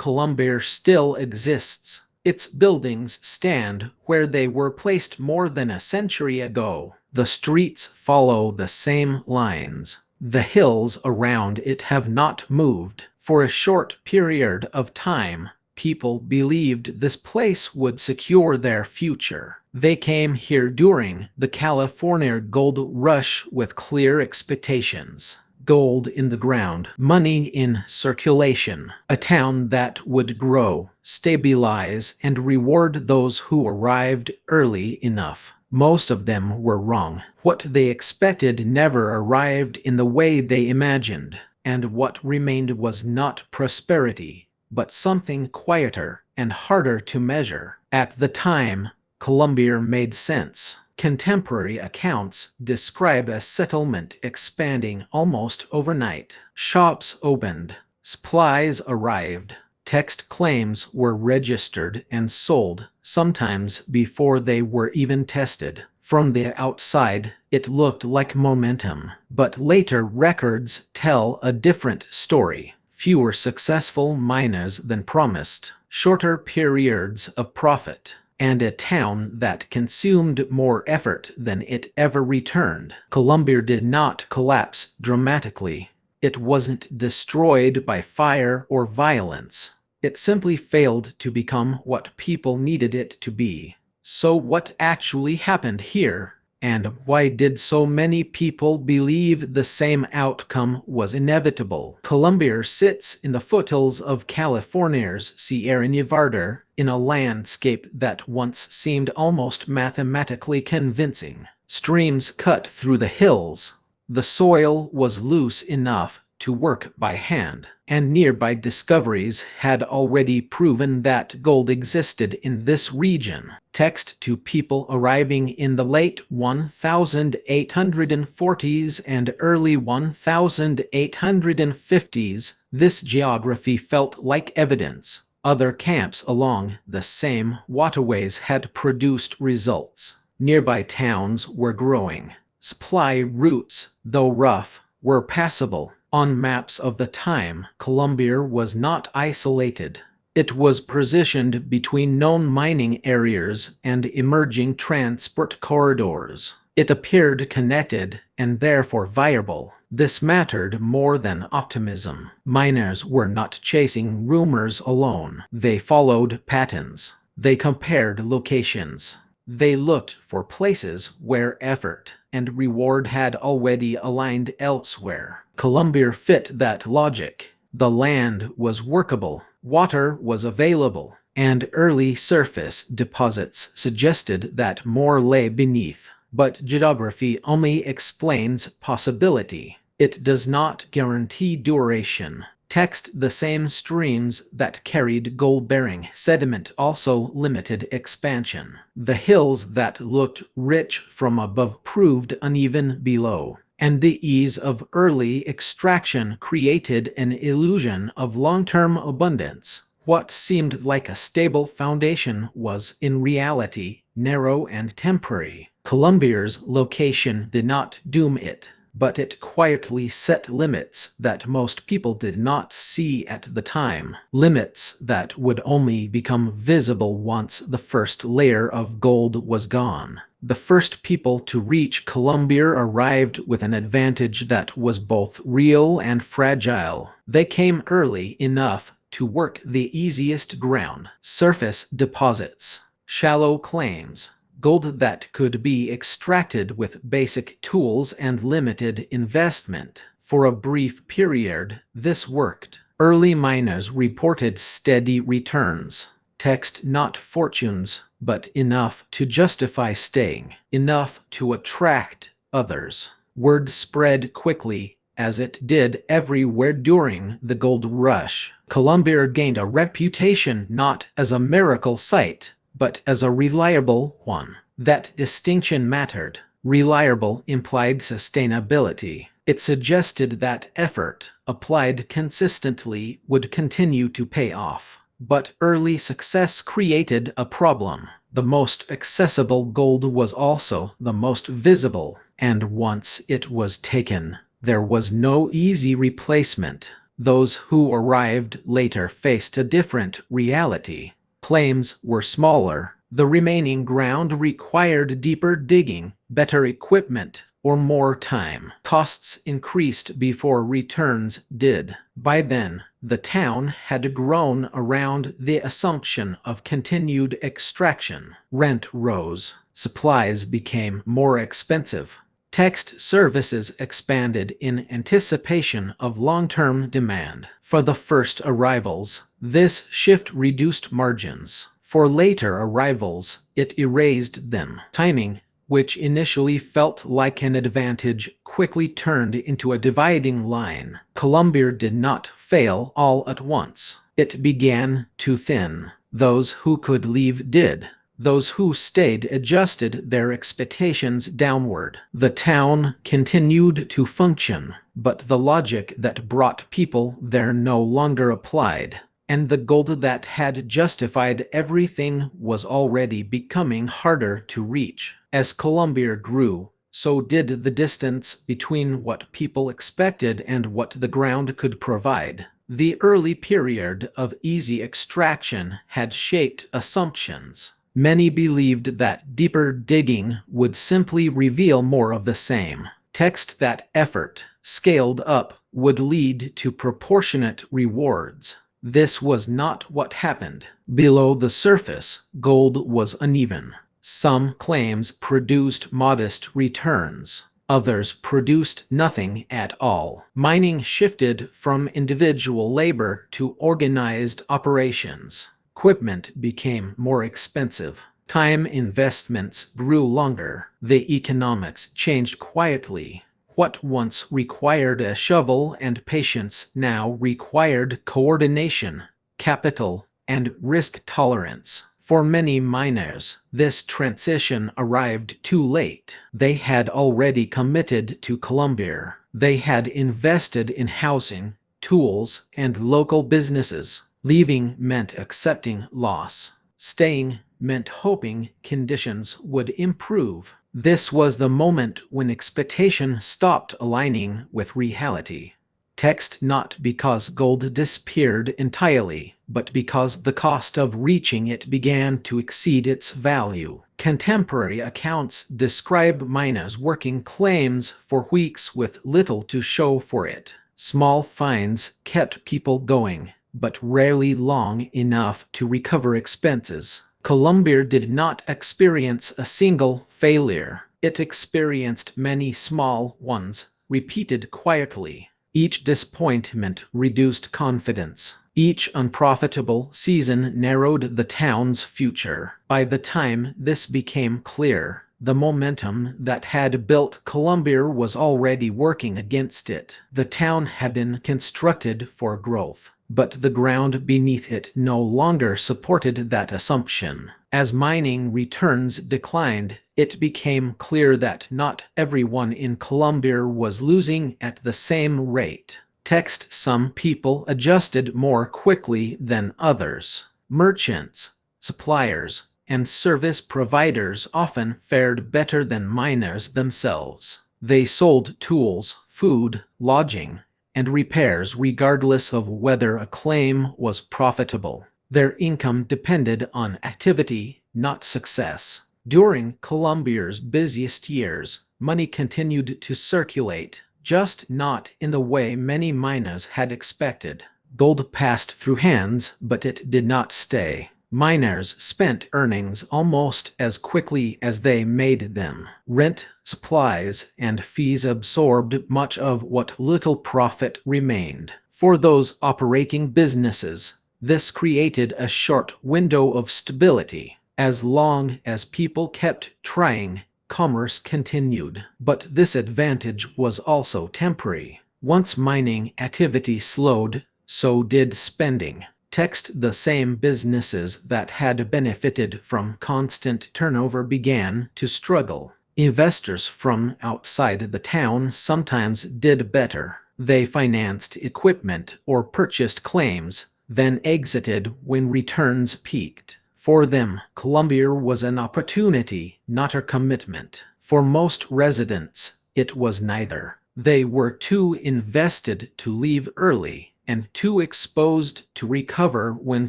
Colombia still exists. Its buildings stand where they were placed more than a century ago. The streets follow the same lines. The hills around it have not moved. For a short period of time, people believed this place would secure their future. They came here during the California gold rush with clear expectations. Gold in the ground, money in circulation, a town that would grow, stabilize, and reward those who arrived early enough. Most of them were wrong. What they expected never arrived in the way they imagined, and what remained was not prosperity, but something quieter and harder to measure. At the time, Colombia made sense. Contemporary accounts describe a settlement expanding almost overnight. Shops opened, supplies arrived, text claims were registered and sold, sometimes before they were even tested. From the outside, it looked like momentum, but later records tell a different story. Fewer successful miners than promised, shorter periods of profit, and a town that consumed more effort than it ever returned. Colombia did not collapse dramatically. It wasn't destroyed by fire or violence. It simply failed to become what people needed it to be. So what actually happened here? And why did so many people believe the same outcome was inevitable? Colombia sits in the foothills of California's Sierra Nevada, in a landscape that once seemed almost mathematically convincing. Streams cut through the hills. The soil was loose enough to work by hand, and nearby discoveries had already proven that gold existed in this region. Text to people arriving in the late 1840s and early 1850s, this geography felt like evidence. Other camps along the same waterways had produced results. Nearby towns were growing. Supply routes, though rough, were passable. On maps of the time, Colombia was not isolated. It was positioned between known mining areas and emerging transport corridors. It appeared connected and therefore viable. This mattered more than optimism. Miners were not chasing rumors alone. They followed patterns. They compared locations. They looked for places where effort and reward had already aligned elsewhere. Colombia fit that logic. The land was workable, water was available, and early surface deposits suggested that more lay beneath. But geography only explains possibility. It does not guarantee duration. Text the same streams that carried gold-bearing sediment also limited expansion. The hills that looked rich from above proved uneven below, and the ease of early extraction created an illusion of long-term abundance. What seemed like a stable foundation was, in reality, narrow and temporary. Colombia's location did not doom it, but it quietly set limits that most people did not see at the time. Limits that would only become visible once the first layer of gold was gone. The first people to reach Colombia arrived with an advantage that was both real and fragile. They came early enough to work the easiest ground: surface deposits, shallow claims, gold that could be extracted with basic tools and limited investment. For a brief period, this worked. Early miners reported steady returns. Text not fortunes, but enough to justify staying, enough to attract others. Word spread quickly, as it did everywhere during the gold rush. Colombia gained a reputation not as a miracle site, but as a reliable one. That distinction mattered. Reliable implied sustainability. It suggested that effort, applied consistently, would continue to pay off. But early success created a problem. The most accessible gold was also the most visible, and once it was taken, there was no easy replacement. Those who arrived later faced a different reality. Claims were smaller. The remaining ground required deeper digging, better equipment, or more time. Costs increased before returns did. By then, the town had grown around the assumption of continued extraction. Rent rose. Supplies became more expensive. Text services expanded in anticipation of long-term demand. For the first arrivals, this shift reduced margins. For later arrivals, it erased them. Timing, which initially felt like an advantage, quickly turned into a dividing line. Columbia did not fail all at once. It began to thin. Those who could leave did. Those who stayed adjusted their expectations downward. The town continued to function, but the logic that brought people there no longer applied, and the gold that had justified everything was already becoming harder to reach. As Columbia grew, so did the distance between what people expected and what the ground could provide. The early period of easy extraction had shaped assumptions. Many believed that deeper digging would simply reveal more of the same. Text that effort, scaled up, would lead to proportionate rewards. This was not what happened. Below the surface, gold was uneven. Some claims produced modest returns. Others produced nothing at all. Mining shifted from individual labor to organized operations. Equipment became more expensive. Time investments grew longer. The economics changed quietly. What once required a shovel and patience now required coordination, capital, and risk tolerance. For many miners, this transition arrived too late. They had already committed to Columbia. They had invested in housing, tools, and local businesses. Leaving meant accepting loss. Staying meant hoping conditions would improve. This was the moment when expectation stopped aligning with reality. Text not because gold disappeared entirely, but because the cost of reaching it began to exceed its value. Contemporary accounts describe miners working claims for weeks with little to show for it. Small finds kept people going, but rarely long enough to recover expenses. Columbia did not experience a single failure. It experienced many small ones, repeated quietly. Each disappointment reduced confidence. Each unprofitable season narrowed the town's future. By the time this became clear, the momentum that had built Columbia was already working against it. The town had been constructed for growth, but the ground beneath it no longer supported that assumption. As mining returns declined, it became clear that not everyone in Columbia was losing at the same rate. Text some people adjusted more quickly than others. Merchants, suppliers, and service providers often fared better than miners themselves. They sold tools, food, lodging, and repairs regardless of whether a claim was profitable. Their income depended on activity, not success. During Columbia's busiest years, money continued to circulate, just not in the way many miners had expected. Gold passed through hands, but it did not stay. Miners spent earnings almost as quickly as they made them. Rent, supplies, and fees absorbed much of what little profit remained. For those operating businesses, this created a short window of stability. As long as people kept trying, commerce continued. But this advantage was also temporary. Once mining activity slowed, so did spending. Text the same businesses that had benefited from constant turnover began to struggle. Investors from outside the town sometimes did better. They financed equipment or purchased claims, then exited when returns peaked. For them, Columbia was an opportunity, not a commitment. For most residents, it was neither. They were too invested to leave early, and too exposed to recover when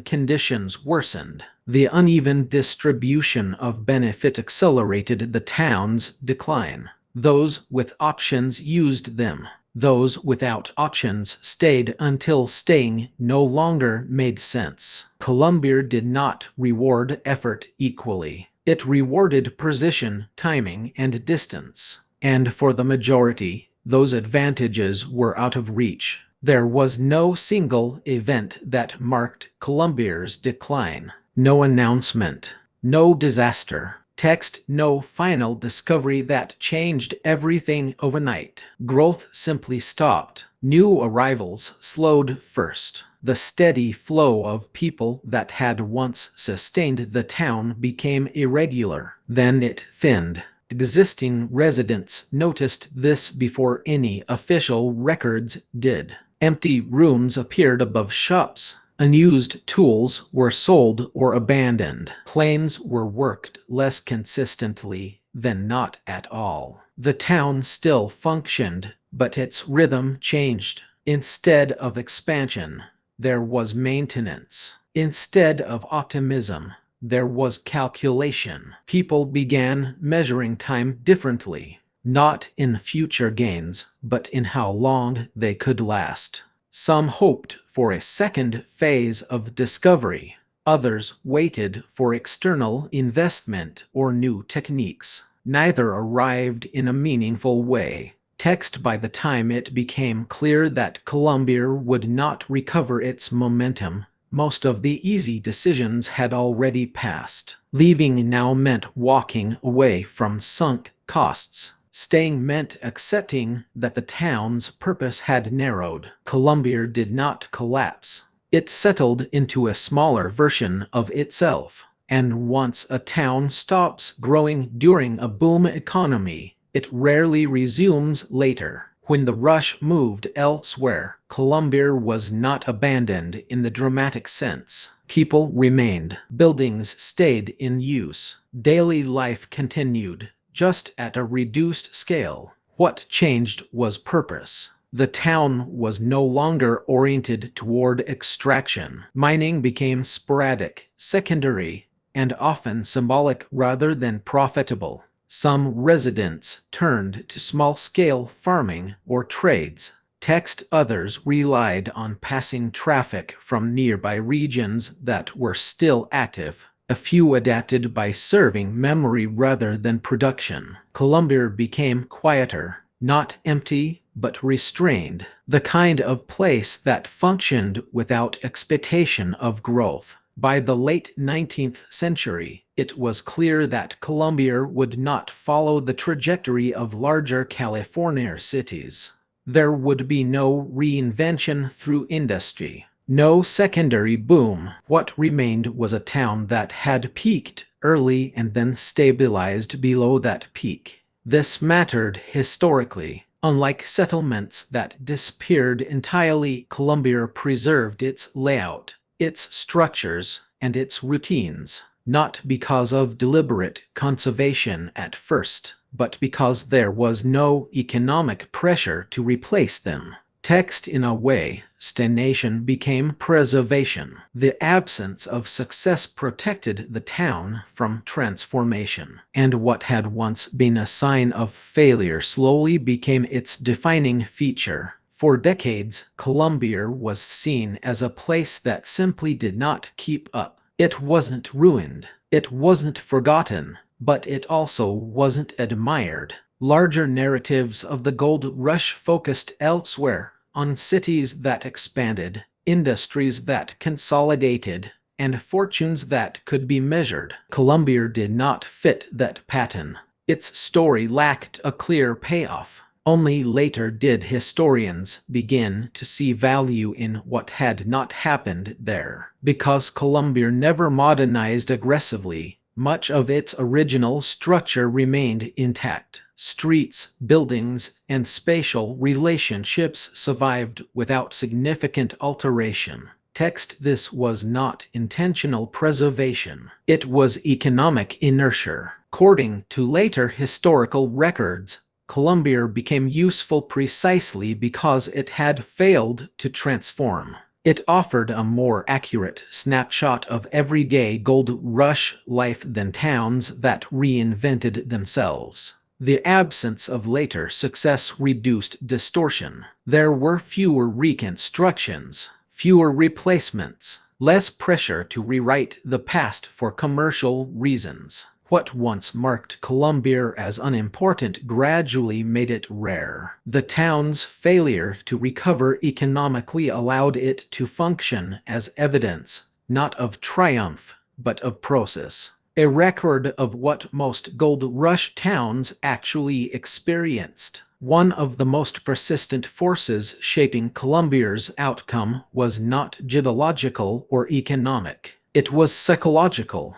conditions worsened. The uneven distribution of benefit accelerated the town's decline. Those with options used them. Those without options stayed until staying no longer made sense. Colombier did not reward effort equally. It rewarded precision, timing, and distance. And for the majority, those advantages were out of reach. There was no single event that marked Colombier's decline. No announcement, no disaster, text, no final discovery that changed everything overnight. Growth simply stopped. New arrivals slowed first. The steady flow of people that had once sustained the town became irregular. Then it thinned. Existing residents noticed this before any official records did. Empty rooms appeared above shops. Unused tools were sold or abandoned. Planes were worked less consistently than not at all. The town still functioned, but its rhythm changed. Instead of expansion, there was maintenance. Instead of optimism, there was calculation. People began measuring time differently, not in future gains, but in how long they could last. Some hoped for a second phase of discovery. Others waited for external investment or new techniques. Neither arrived in a meaningful way. Text by the time it became clear that Colombier would not recover its momentum, most of the easy decisions had already passed. Leaving now meant walking away from sunk costs. Staying meant accepting that the town's purpose had narrowed. Colombier did not collapse. It settled into a smaller version of itself. And once a town stops growing during a boom economy, it rarely resumes later. When the rush moved elsewhere, Colombier was not abandoned in the dramatic sense. People remained. Buildings stayed in use. Daily life continued, just at a reduced scale. What changed was purpose. The town was no longer oriented toward extraction. Mining became sporadic, secondary, and often symbolic rather than profitable. Some residents turned to small-scale farming or trades. Text others relied on passing traffic from nearby regions that were still active. A few adapted by serving memory rather than production. Colombier became quieter, not empty, but restrained. The kind of place that functioned without expectation of growth. By the late 19th century, it was clear that Colombier would not follow the trajectory of larger California cities. There would be no reinvention through industry. No secondary boom. What remained was a town that had peaked early and then stabilized below that peak. This mattered historically. Unlike settlements that disappeared entirely, Colombier preserved its layout, its structures, and its routines, not because of deliberate conservation at first, but because there was no economic pressure to replace them. Text in a way, stagnation became preservation. The absence of success protected the town from transformation, and what had once been a sign of failure slowly became its defining feature. For decades, Colombier was seen as a place that simply did not keep up. It wasn't ruined, it wasn't forgotten, but it also wasn't admired. Larger narratives of the gold rush focused elsewhere, on cities that expanded, industries that consolidated, and fortunes that could be measured. Colombier did not fit that pattern. Its story lacked a clear payoff. Only later did historians begin to see value in what had not happened there. Because Colombier never modernized aggressively, much of its original structure remained intact. Streets, buildings, and spatial relationships survived without significant alteration. Text this was not intentional preservation. It was economic inertia. According to later historical records, Columbier became useful precisely because it had failed to transform. It offered a more accurate snapshot of everyday gold rush life than towns that reinvented themselves. The absence of later success reduced distortion. There were fewer reconstructions, fewer replacements, less pressure to rewrite the past for commercial reasons. What once marked Columbier as unimportant gradually made it rare. The town's failure to recover economically allowed it to function as evidence, not of triumph, but of process. A record of what most gold rush towns actually experienced. One of the most persistent forces shaping Columbier's outcome was not geological or economic. It was psychological.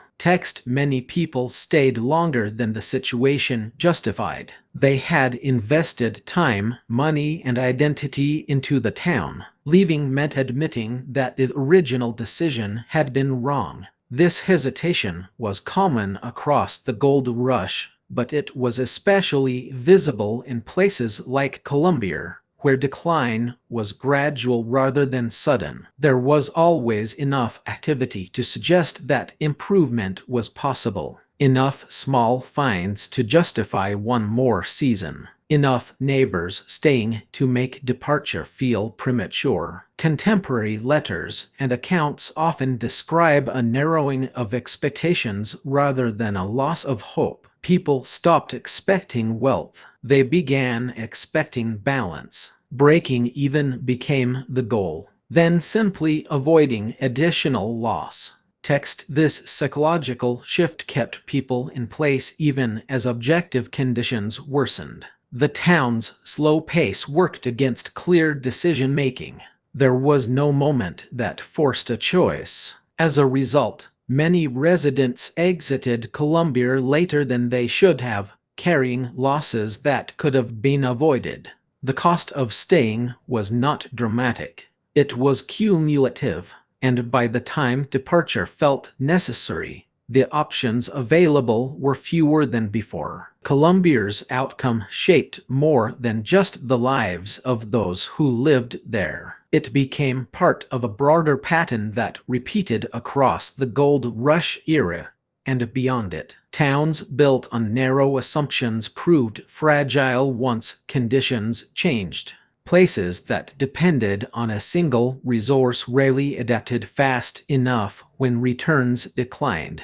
Many people stayed longer than the situation justified. They had invested time, money, and identity into the town. Leaving meant admitting that the original decision had been wrong. This hesitation was common across the gold rush, but it was especially visible in places like Columbier, where decline was gradual rather than sudden. There was always enough activity to suggest that improvement was possible. Enough small finds to justify one more season. Enough neighbors staying to make departure feel premature. Contemporary letters and accounts often describe a narrowing of expectations rather than a loss of hope. People stopped expecting wealth. They began expecting balance. Breaking even became the goal. Then simply avoiding additional loss. This psychological shift kept people in place even as objective conditions worsened. The town's slow pace worked against clear decision-making. There was no moment that forced a choice. As a result, many residents exited Columbier later than they should have, carrying losses that could have been avoided. The cost of staying was not dramatic. It was cumulative, and by the time departure felt necessary, the options available were fewer than before. Columbier's outcome shaped more than just the lives of those who lived there. It became part of a broader pattern that repeated across the gold rush era and beyond it. Towns built on narrow assumptions proved fragile once conditions changed. Places that depended on a single resource rarely adapted fast enough when returns declined.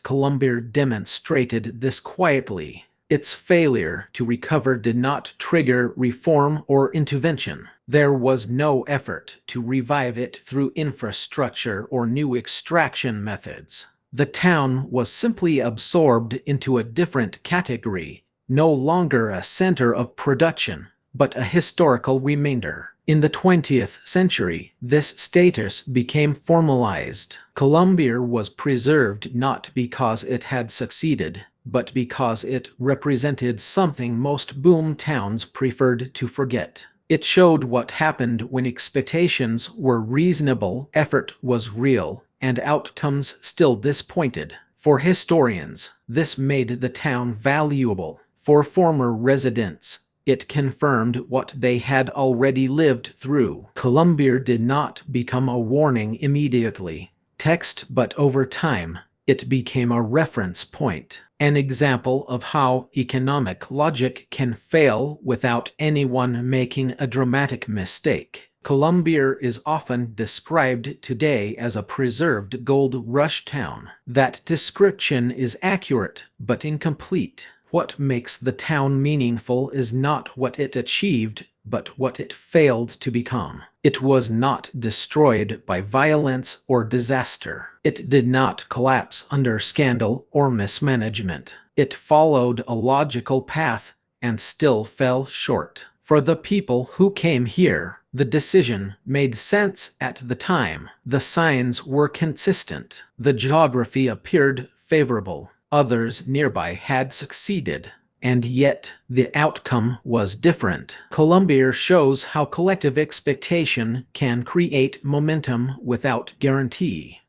Columbier demonstrated this quietly. Its failure to recover did not trigger reform or intervention. There was no effort to revive it through infrastructure or new extraction methods. The town was simply absorbed into a different category, no longer a center of production, but a historical remainder. In the 20th century, this status became formalized. Columbier was preserved not because it had succeeded, but because it represented something most boom towns preferred to forget. It showed what happened when expectations were reasonable, effort was real, and outcomes still disappointed. For historians, this made the town valuable. For former residents, it confirmed what they had already lived through. Columbier did not become a warning immediately, but over time, it became a reference point. An example of how economic logic can fail without anyone making a dramatic mistake. Columbier is often described today as a preserved gold rush town. That description is accurate, but incomplete. What makes the town meaningful is not what it achieved, but what it failed to become. It was not destroyed by violence or disaster. It did not collapse under scandal or mismanagement. It followed a logical path and still fell short. For the people who came here, the decision made sense at the time. The signs were consistent. The geography appeared favorable. Others nearby had succeeded, and yet the outcome was different. Columbier shows how collective expectation can create momentum without guarantee.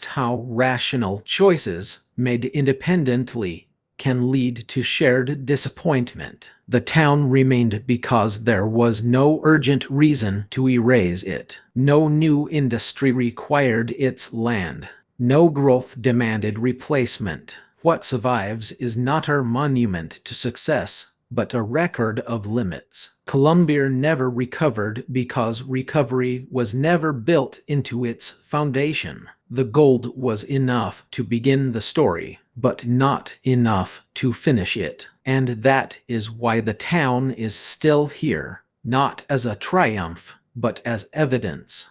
How rational choices made independently can lead to shared disappointment. The town remained because there was no urgent reason to erase it. No new industry required its land. No growth demanded replacement. What survives is not a monument to success, but a record of limits. Colombia never recovered because recovery was never built into its foundation. The gold was enough to begin the story, but not enough to finish it. And that is why the town is still here, not as a triumph, but as evidence.